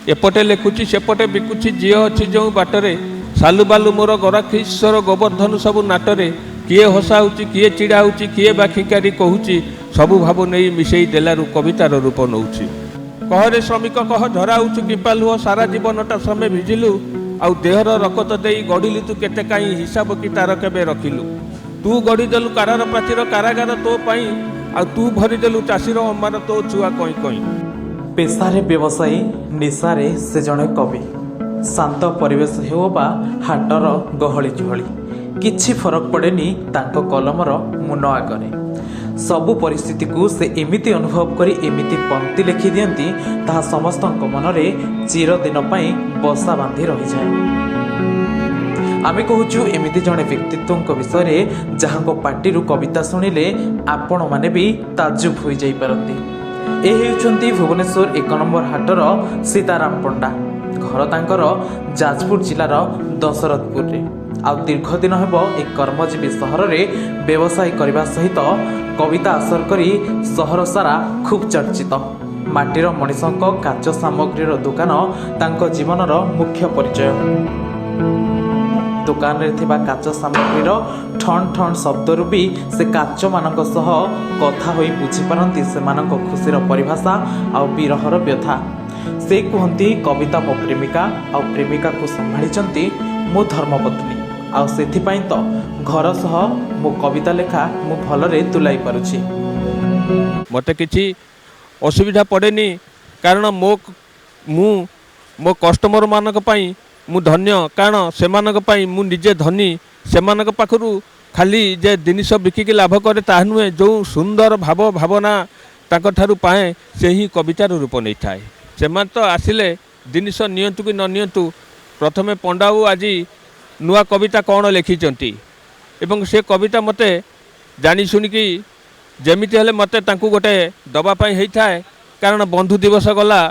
एपटे लिखुची सेपटे बिकुची झी अच्छी जो बाटरे सालु बालु मोर गराखीश्वर गोवर्धन सबु नाटरे किए हसाऊँच किए चिड़ाऊँच किए बाखिकारी कहूँ सबु भाव नहीं मिसई देलारू कवितार रूप नौची कहरे श्रमिक कह झराऊँच किपा लुह सारा जीवनटा समय भिजिलु आउ देहर रकत दे गढ़िलु तू केते काई हिसाब कि तार केबे रखिलु तू गढ़ीदेलु कारार प्राचीर कारागार तो पाई आ तू भरीदेलु चाषीर अम्बार तो छुआ कई कई पेशारे व्यवसायी निशारे से जड़े कवि शांत परिवेश हो बा हाटर गहली चहली किछि फरक पड़ेनी तांको कलमर मुन आगरे सबु परिस्थिति को से एमिति अनुभव करी एमिति पंक्ति लिखि दियंती ताहा समस्त मनरे चिरदिन पई बसा बांधि रही जाए। आमे कहूचु एमिति जड़े व्यक्तित्व विषय जहाँ पार्टी कविता शुणिले आपण माने भी ताजुब हो जाई पारती। ए हेउचंती भुवनेश्वर 1 नंबर हाटर सीताराम पंडा घर तांकर जाजपुर जिलार दशरथपुर रे आ दीर्घ दिन हेब एक कर्मजीवी सहर में व्यवसाय करने सहित कविता आसर करी सहर सारा खूब चर्चित माटीर मनीषों काच सामग्रीर दुकान तांको जीवनर मुख्य परिचय। दुकान रे थिबा काच सामग्रीर ठन ठन शब्दरू भी से काच मानक सह कथा होई बुझी पारंती सेमानक खुशीर परिभाषा आ विरहर व्यथा। से कहती कविता मो प्रेमिका आ प्रेमिका को संभाली मो धर्मपत्नी आ सेथिपाई तो घर सह मो कविता लेखा मु भलरे तुलाई पारुछि। मते किछि असुविधा पड़ेनी कारण मो कस्टमर मानक पई मु धन्य कारण सेमानक पई मु निजे धनी सेमानक पाखरु खाली जे जिनिस बिकिक लाभ करे ताहा नुहे जो सुंदर भाव भावना तांको ठारु पाए से ही कवितार रूप नहीं थाए। सेमान तो आसिले जिनिस नियंतु कि न नियंतु प्रथमे पंडाऊ आज नुआ कविता कौन लिखिचंती एवं से कविता मते जानी शुनिकी जेमिति हेले मते तांकु गोटे दबा पाई हेई थाए कारण बंधु दिवस गला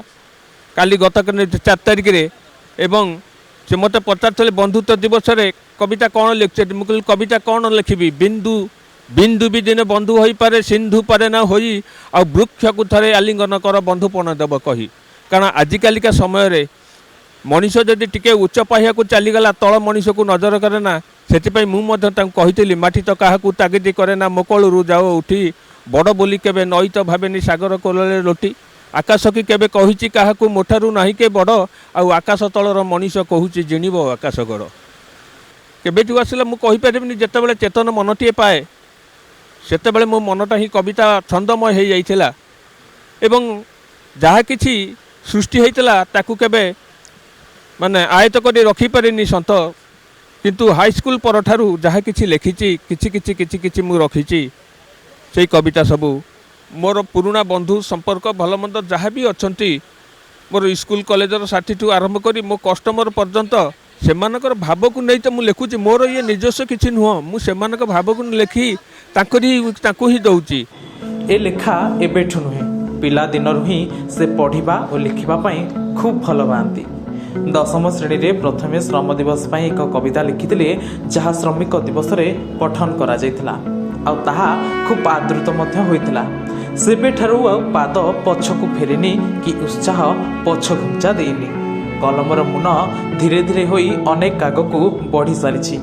काली गत 4 तारिख रे एवं से मते पचारथले बंधुत्व दिवस रे कविता कौन लिखछे मुकल कविता कौन लिखिबी बिंदु बिंदु भी दिने बंधु होई पारे सिंधु पारे ना होई आ वृक्ष को थरे आलिंगन कर बंधुपण देव कही कारण आजिकालिका समय रे मनीष जदि टिके उच्च पाहिया को चलीगला तल मनीष को नजर करे ना से मुझे माटी तो क्या तागिदी करे ना मोकलू जाओ उठी बड़ बोली केबे नई तो भावेनी सागर कोलले लोटी आकाश की केबे कहिची काहाकू मोठारू नाही के बड़ आकाश तलर मनीष कहूची जिणिब आकाश गड़ केबेठू आसिला मु कहि परिबिनी जेतेबेले चेतन मनटीए पाए सेतेबेले मो मनटा ही कविता छंदमय हो जाइथिला एवं जहा किछि सृष्टि होइतिला ताकू केबे माने आयत कर रखिपारे सत किंतु हाईस्कूल पर ठारू जहाँ किसी लिखिची किछि मु रखिची से कविता सबू मोर पुराना बंधु संपर्क भल मंद जहाँ भी अच्छा मोर स्कूल कॉलेजर साथी ठू आरंभ करी मो कस्टमर पर्यंत सेमानकर भाव को नहीं तो मु लिखुची मोर ये निजस्व किछि नुह मु सेमानकर भाव को लिखी तांको ही दउची। ए लेखा एबेठु नुहे पिला दिनरु ही से पढ़िबा और लिखिबा पई खूब भल पाती। 10म श्रेणी रे प्रथमे श्रम दिवस पर एक कविता लिखिथिले जहाँ श्रमिक दिवस रे पठन करा जायथिला आ ताहा खूब आदृत मध्य होइथिला। सेबेठारु पाद पछकु फेरिनी कि उत्साह पछ घुंचा देइनी कलमर मुन धीरे धीरे होई अनेक आगकू बढ़ी सारिछि।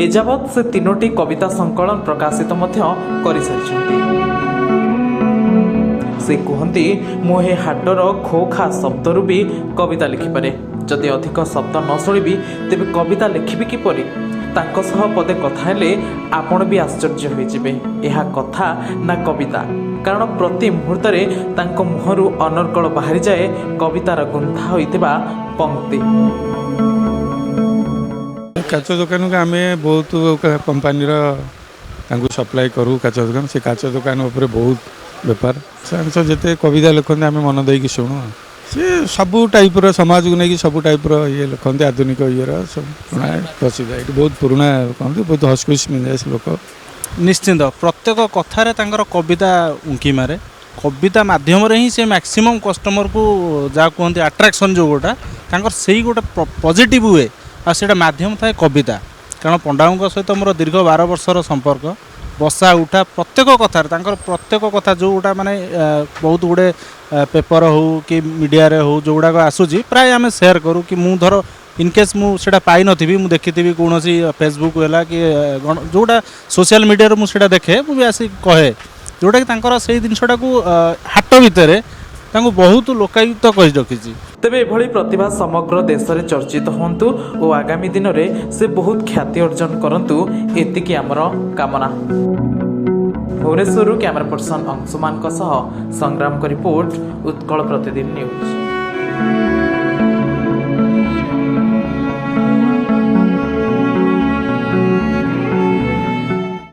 एजावत से 3टी कविता संकलन प्रकाशित मध्य करि सारिछन्ति। से कहती मुहे हाटर खोखा शब्दरू भी कविता लिखिपारे जदि अधिक शब्द न शुणिबी तेबे कविता लिखिबी किपरि तांको सह पदे कथा हेले आपण भी आश्चर्य होइजिबे एहा कथा ना कविता कारण प्रति मुहूर्त रे तांको मुहरु अनर्गल बाहरी जाए कवितार गुंथा होइतिबा पंक्ति। काच दुकान को आम बहुत कंपानी सप्लाई करूँ काच दुकान से काच दुकान उपर बहुत बेपार से जिते कविता लिखते आम मन देकी शुणु सी सबू टाइप्र समाज को लेकिन सबू टाइप्र ये लिखते आधुनिक ये सब प्रसिद्ध ये बहुत पुराना कहते बहुत हसखुश मिल जाए लोक निश्चिंत प्रत्येक कथार कविता उंकी मारे कविता माध्यम ही से मैक्सिमम कस्टमर को जहाँ कहते अट्राक्शन जो गोटा से गोटे पॉजिटिव हुए आ से माध्यम थाए कविता कारण पंडाओं सहित मोर दीर्घ 12 वर्षर संपर्क बसा उठा प्रत्येक कथार प्रत्येक कथा जो गुटा माने बहुत गुड़े पेपर हो कि मीडिया रे हो जो गुड़ाक आसूची प्राय आम सेयार करूँ कि मु धर इनकेस मुझे पाई नी मुझे देखी कौन फेसबुक है कि जोटा सोशल मीडिया मुझे देखे मुझे आसिक कहे जोटा कि से जिनटा को हाट भितर बहुत लोकायुक्त कही रखी। तेबे एभली प्रतिभा समग्र देश में चर्चित होंतु और आगामी दिन में से बहुत ख्याति अर्जन करंतु एतिकी आमर कामना। भुवनेश्वर कैमरा पर्सन अंशुमान संग्राम को रिपोर्ट उत्कल प्रतिदिन न्यूज।